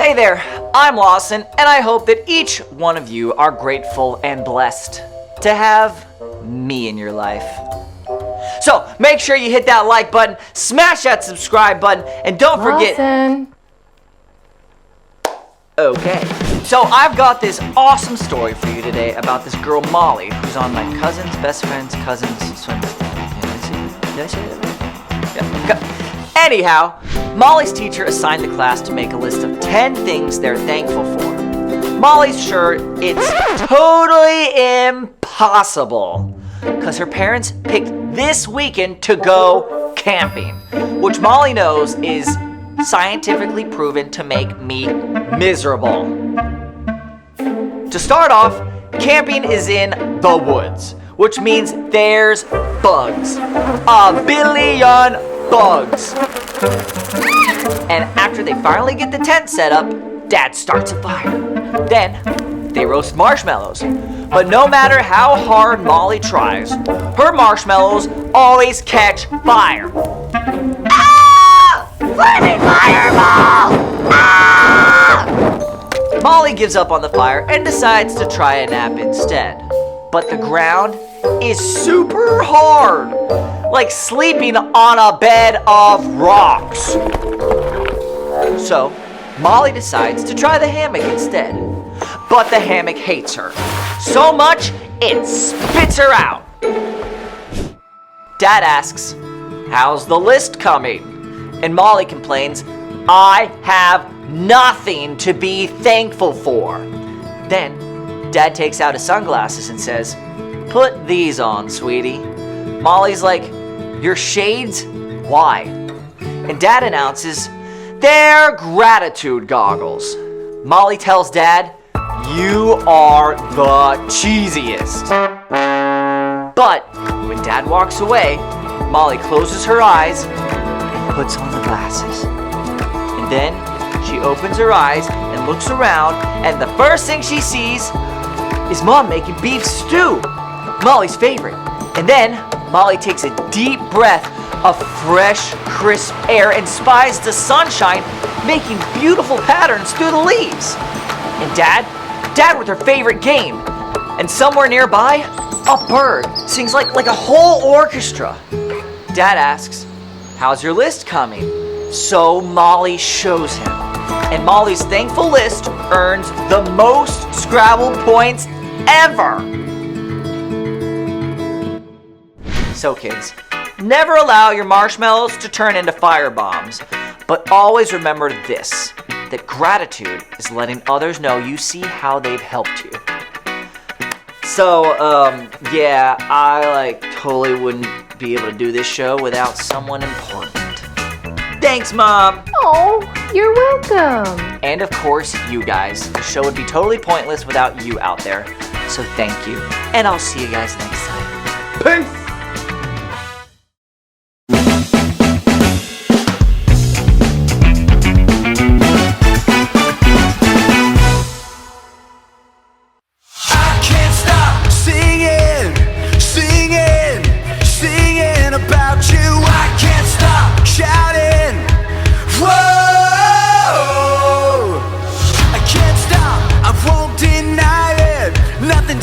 Hey there, I'm Lawson, and I hope that each one of you are grateful and blessed to have me in your life. So make sure you hit that like button, smash that subscribe button, and don't forget... Lawson. Okay, so I've got this awesome story for you today about this girl Molly, who's on my cousin's best friend's cousin's swim team. Did I say that? Yeah. Anyhow, Molly's teacher assigned the class to make a list of 10 things they're thankful for. Molly's sure it's totally impossible, because her parents picked this weekend to go camping, which Molly knows is scientifically proven to make me miserable. To start off, camping is in the woods, which means there's bugs. A billion bugs. And after they finally get the tent set up, Dad starts a fire. Then they roast marshmallows. But no matter how hard Molly tries, her marshmallows always catch fire. Flaming fireball! Ah! Molly gives up on the fire and decides to try a nap instead. But the ground is super hard, like sleeping on a bed of rocks. So, Molly decides to try the hammock instead. But the hammock hates her so much it spits her out. Dad asks, "How's the list coming?" And Molly complains, "I have nothing to be thankful for." Then, Dad takes out his sunglasses and says, "Put these on, sweetie." Molly's like, "Your shades? Why?" And Dad announces, "They're gratitude goggles." Molly tells Dad, "You are the cheesiest." But when Dad walks away, Molly closes her eyes puts on the glasses. And then she opens her eyes and looks around, and the first thing she sees is Mom making beef stew, Molly's favorite. And then Molly takes a deep breath of fresh, crisp air and spies the sunshine making beautiful patterns through the leaves. And Dad with her favorite game. And somewhere nearby, a bird sings like a whole orchestra. Dad asks, "How's your list coming?" So Molly shows him. And Molly's thankful list earns the most Scrabble points ever. So kids, never allow your marshmallows to turn into fire bombs. But always remember this, that gratitude is letting others know you see how they've helped you. So, yeah, I totally wouldn't be able to do this show without someone important. Thanks, Mom! Oh, you're welcome. And of course, you guys. The show would be totally pointless without you out there. So thank you, and I'll see you guys next time. Peace!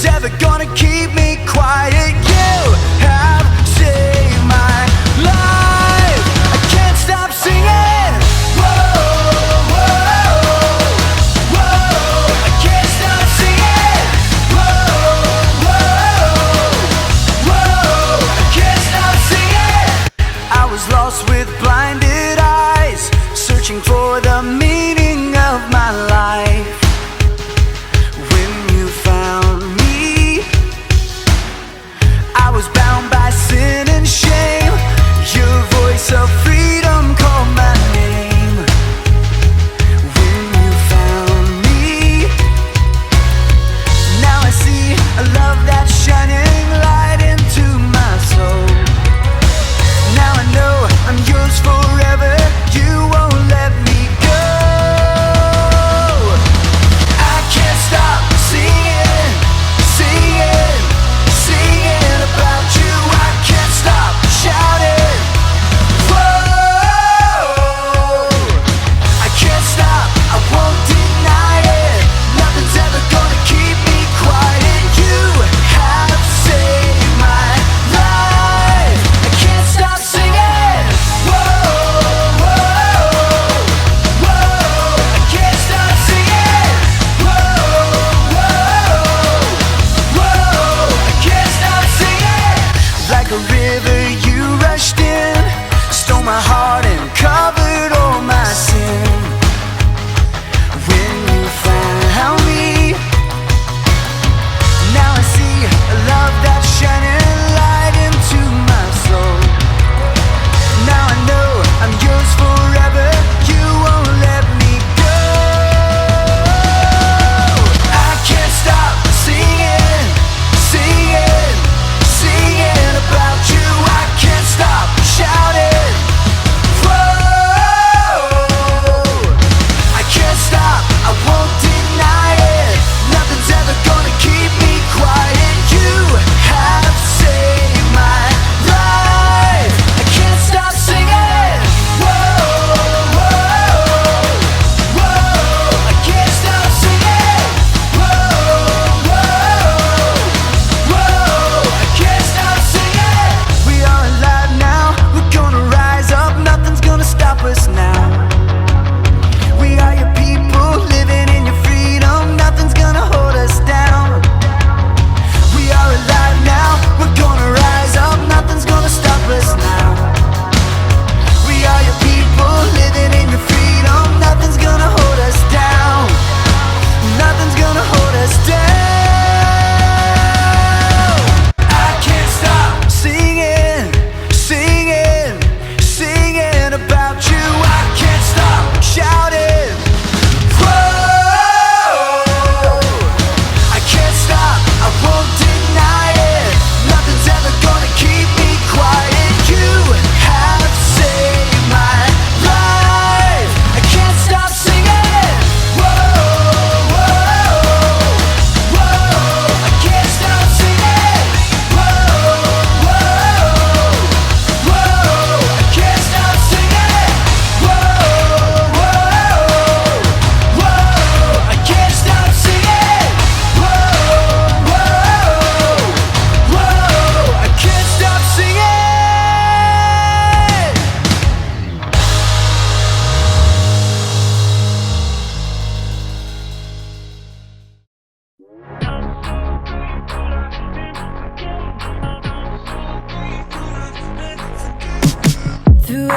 Ever gonna keep me quiet? You have saved my life. I can't stop singing. Whoa, whoa, whoa. I can't stop singing. Whoa, whoa, whoa. I can't stop singing. I was lost with blinded eyes, searching for the meaning of my life. When you found me, I was bound by sin and shame. Your voice of freedom called my name. When you found me, now I see a love that's shining light into my soul. Now I know I'm yours forever. You won't let me go. I can't stop singing, singing, singing about you. I can't stop shouting. Whoa, I can't stop, I won't deny.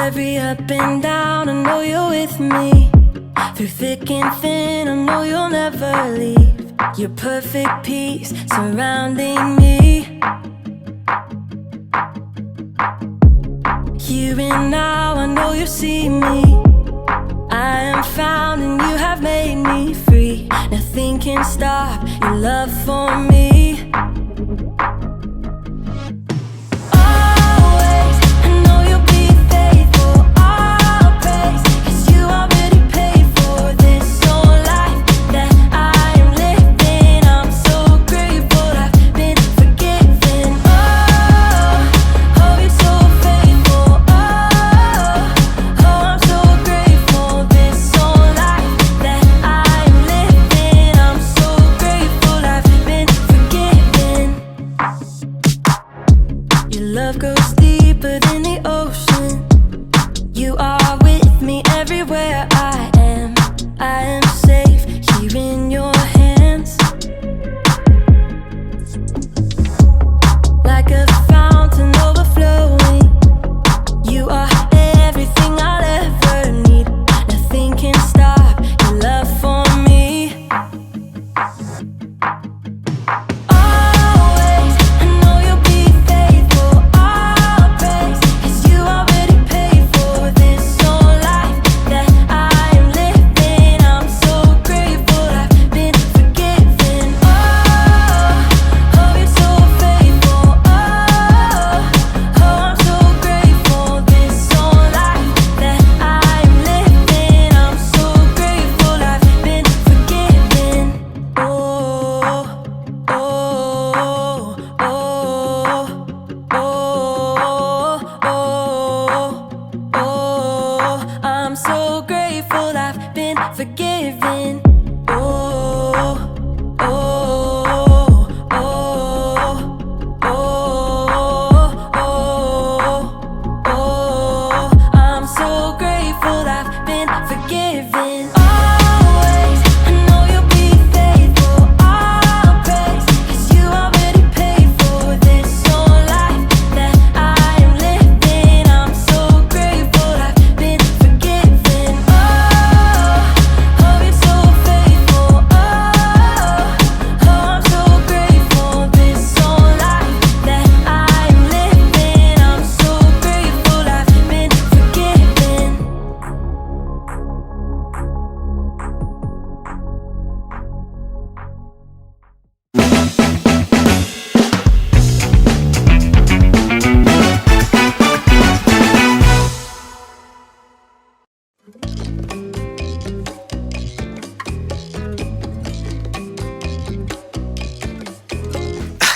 Every up and down, I know you're with me. Through thick and thin, I know you'll never leave. Your perfect peace surrounding me. Here and now, I know you see me. I am found and you have made me free. Nothing can stop your love for me. Always, I know you'll be faithful. I'll praise, 'cause you already paid for this whole life that I am living. I'm so grateful I've been forgiven. Oh, you're so faithful. Oh, I'm so grateful this whole life that I am living. I'm so grateful I've been forgiven. Your love goes deeper than the ocean. You are with me everywhere I am. I am safe here in your hands. Like a fountain overflowing. You are everything I'll ever need. Nothing can stop your love for me. Always, I know you'll be faithful. I'll praise, 'cause you already paid for this whole life that I am living. I'm so grateful I've been forgiven. Oh, you're so faithful. Oh, I'm so grateful this whole life that I am living. I'm so grateful I've been forgiven. Oh, I'm so grateful I've been forgiven. I'm so grateful I've been forgiven. Always, I know you'll be faithful. I'll praise, 'cause you already paid for this whole life that I am living. I'm so grateful I've been forgiven. You're so faithful. I'm so grateful this whole life that I am living. I'm so grateful I've been forgiven.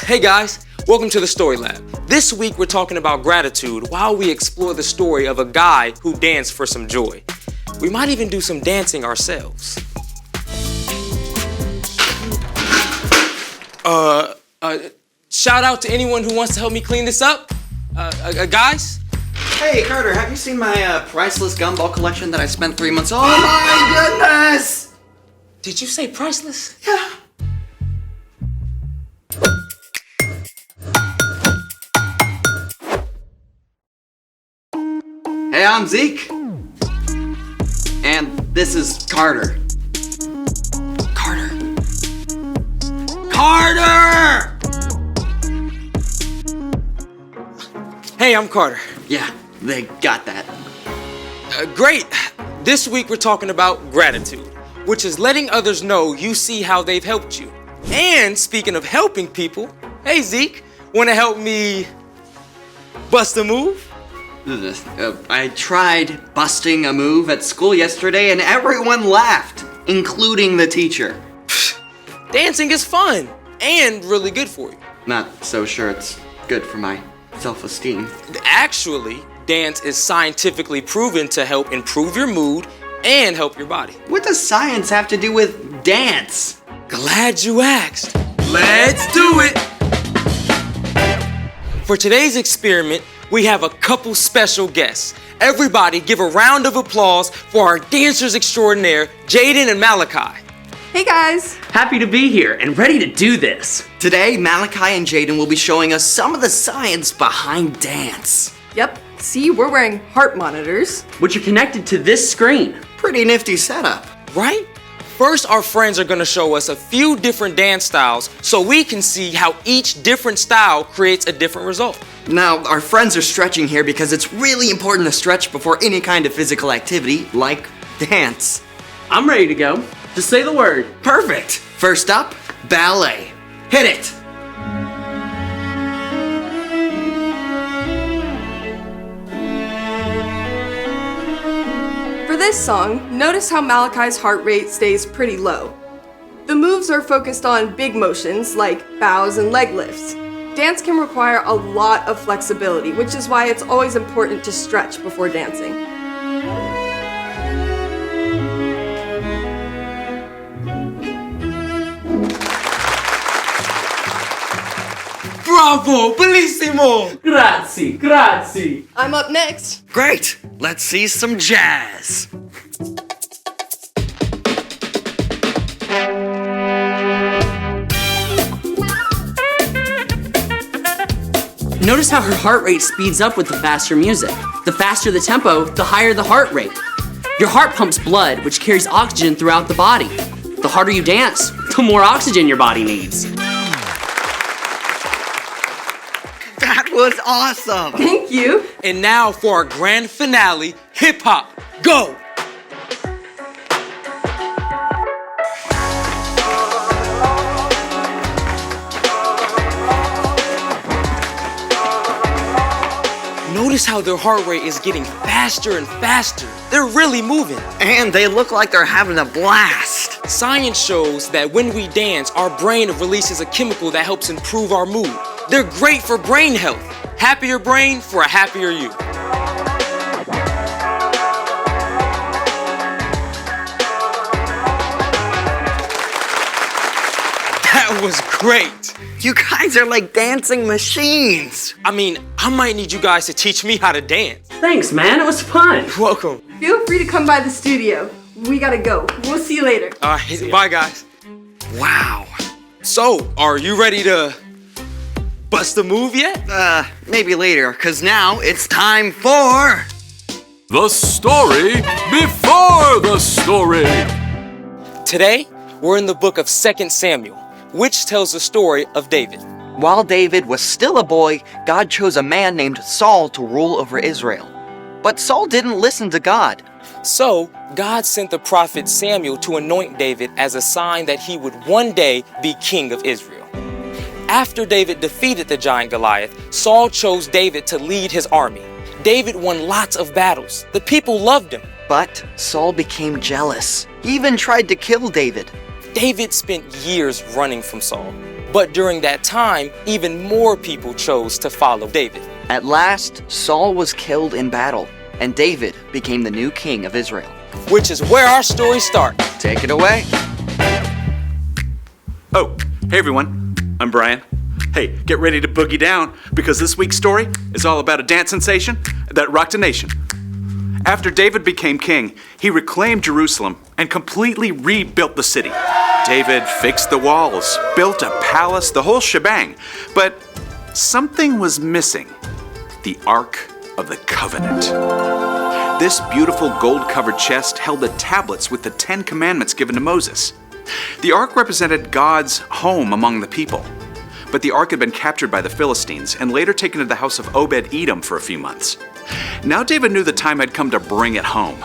Hey guys, welcome to the Story Lab. This week we're talking about gratitude while we explore the story of a guy who danced for some joy. We might even do some dancing ourselves. Shout out to anyone who wants to help me clean this up. Guys? Hey Carter, have you seen my priceless gumball collection that I spent 3 months on? Oh my goodness! Did you say priceless? Yeah. Hey, I'm Zeke. And this is Carter. Carter. Carter! Hey, I'm Carter. Yeah, they got that. Great. This week we're talking about gratitude, which is letting others know you see how they've helped you. And speaking of helping people, hey Zeke, wanna help me bust a move? I tried busting a move at school yesterday and everyone laughed, including the teacher. Dancing is fun and really good for you. Not so sure it's good for my self-esteem. Actually, dance is scientifically proven to help improve your mood and help your body. What does science have to do with dance? Glad you asked. Let's do it! For today's experiment, we have a couple special guests. Everybody give a round of applause for our dancers extraordinaire, Jaden and Malachi. Hey guys! Happy to be here and ready to do this. Today, Malachi and Jaden will be showing us some of the science behind dance. Yep, See, we're wearing heart monitors. Which are connected to this screen. Pretty nifty setup. Right? First, our friends are gonna show us a few different dance styles so we can see how each different style creates a different result. Now, our friends are stretching here because it's really important to stretch before any kind of physical activity, like dance. I'm ready to go. Just say the word. Perfect. First up, ballet. Hit it. For this song, notice how Malachi's heart rate stays pretty low. The moves are focused on big motions like bows and leg lifts. Dance can require a lot of flexibility, which is why it's always important to stretch before dancing. Bravo, bellissimo! Grazie, grazie. I'm up next. Great. Let's see some jazz. Notice how her heart rate speeds up with the faster music. The faster the tempo, the higher the heart rate. Your heart pumps blood, which carries oxygen throughout the body. The harder you dance, the more oxygen your body needs. That was awesome. Thank you. And now for our grand finale, hip hop. Go! Notice how their heart rate is getting faster and faster. They're really moving. And they look like they're having a blast. Science shows that when we dance, our brain releases a chemical that helps improve our mood. They're great for brain health. Happier brain for a happier you. That was great. You guys are like dancing machines. I mean, I might need you guys to teach me how to dance. Thanks, man. It was fun. Welcome. Feel free to come by the studio. We gotta go. We'll see you later. All right, bye guys. Wow. So, are you ready to bust a move yet? Maybe later, because now it's time for... The story before the story. Today, we're in the book of 2 Samuel, which tells the story of David. While David was still a boy, God chose a man named Saul to rule over Israel. But Saul didn't listen to God. So, God sent the prophet Samuel to anoint David as a sign that he would one day be king of Israel. After David defeated the giant Goliath, Saul chose David to lead his army. David won lots of battles. The people loved him. But Saul became jealous. He even tried to kill David. David spent years running from Saul. But during that time, even more people chose to follow David. At last, Saul was killed in battle, and David became the new king of Israel. Which is where our story starts. Take it away. Oh, hey everyone, I'm Brian. Hey, get ready to boogie down because this week's story is all about a dance sensation that rocked a nation. After David became king, he reclaimed Jerusalem and completely rebuilt the city. David fixed the walls, built a palace, the whole shebang. But something was missing: the Ark of the Covenant. This beautiful gold-covered chest held the tablets with the 10 Commandments given to Moses. The Ark represented God's home among the people. But the Ark had been captured by the Philistines and later taken to the house of Obed-Edom for a few months. Now David knew the time had come to bring it home.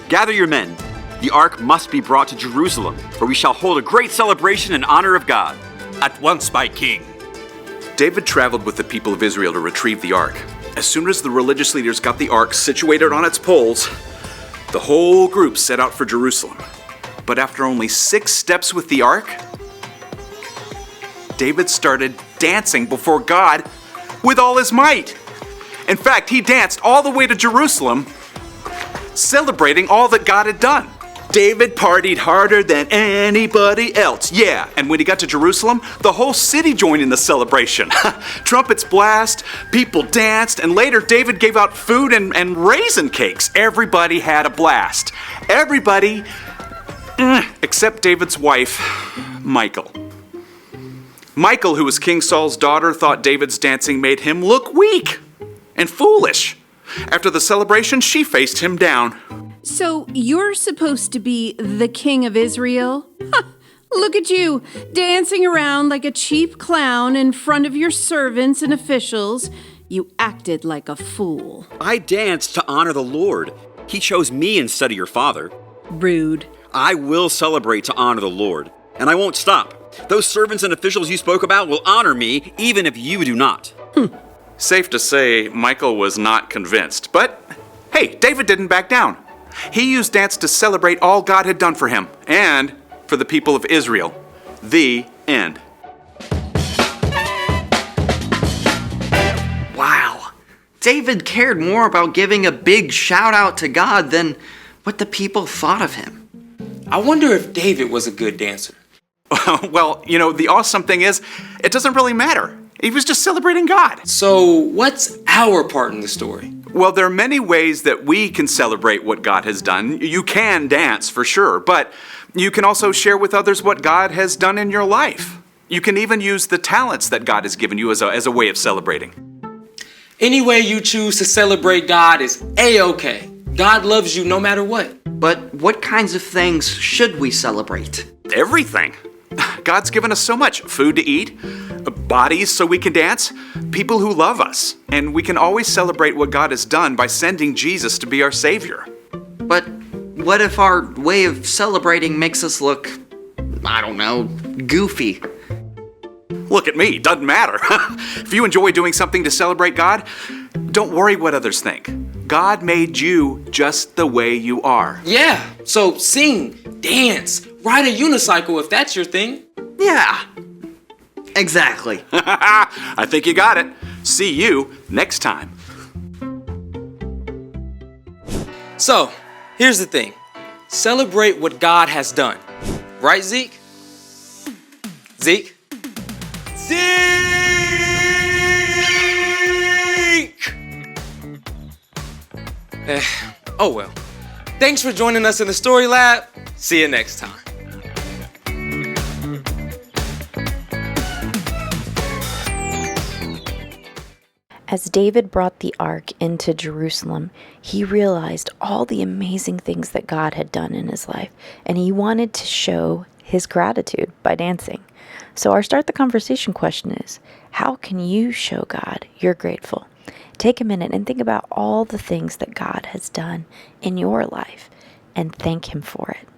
Gather your men. The Ark must be brought to Jerusalem, where we shall hold a great celebration in honor of God. At once, my king. David traveled with the people of Israel to retrieve the Ark. As soon as the religious leaders got the Ark situated on its poles, the whole group set out for Jerusalem. But after only 6 steps with the Ark, David started dancing before God with all his might. In fact, he danced all the way to Jerusalem, celebrating all that God had done. David partied harder than anybody else. Yeah, and when he got to Jerusalem, the whole city joined in the celebration. Trumpets blast, people danced, and later David gave out food and raisin cakes. Everybody had a blast. Everybody, except David's wife, Michal. Michal, who was King Saul's daughter, thought David's dancing made him look weak and foolish. After the celebration, she faced him down. So you're supposed to be the king of Israel? Look at you, dancing around like a cheap clown in front of your servants and officials. You acted like a fool. I danced to honor the Lord. He chose me instead of your father. Rude. I will celebrate to honor the Lord, and I won't stop. Those servants and officials you spoke about will honor me, even if you do not. Safe to say, Michael was not convinced. But hey, David didn't back down. He used dance to celebrate all God had done for him and for the people of Israel. The end. Wow. David cared more about giving a big shout out to God than what the people thought of him. I wonder if David was a good dancer. Well, the awesome thing is, it doesn't really matter. He was just celebrating God. So, what's our part in the story? Well, there are many ways that we can celebrate what God has done. You can dance, for sure, but you can also share with others what God has done in your life. You can even use the talents that God has given you as a way of celebrating. Any way you choose to celebrate God is A-okay. God loves you no matter what. But what kinds of things should we celebrate? Everything. God's given us so much. Food to eat, bodies so we can dance, people who love us. And we can always celebrate what God has done by sending Jesus to be our Savior. But what if our way of celebrating makes us look, I don't know, goofy? Look at me, doesn't matter. If you enjoy doing something to celebrate God, don't worry what others think. God made you just the way you are. Yeah, so sing, dance, ride a unicycle if that's your thing. Yeah, exactly. I think you got it. See you next time. So, here's the thing. Celebrate what God has done. Right, Zeke? Zeke? Zeke! Oh well. Thanks for joining us in the Story Lab. See you next time. As David brought the ark into Jerusalem, he realized all the amazing things that God had done in his life, and he wanted to show his gratitude by dancing. So our Start the Conversation question is, how can you show God you're grateful? Take a minute and think about all the things that God has done in your life and thank him for it.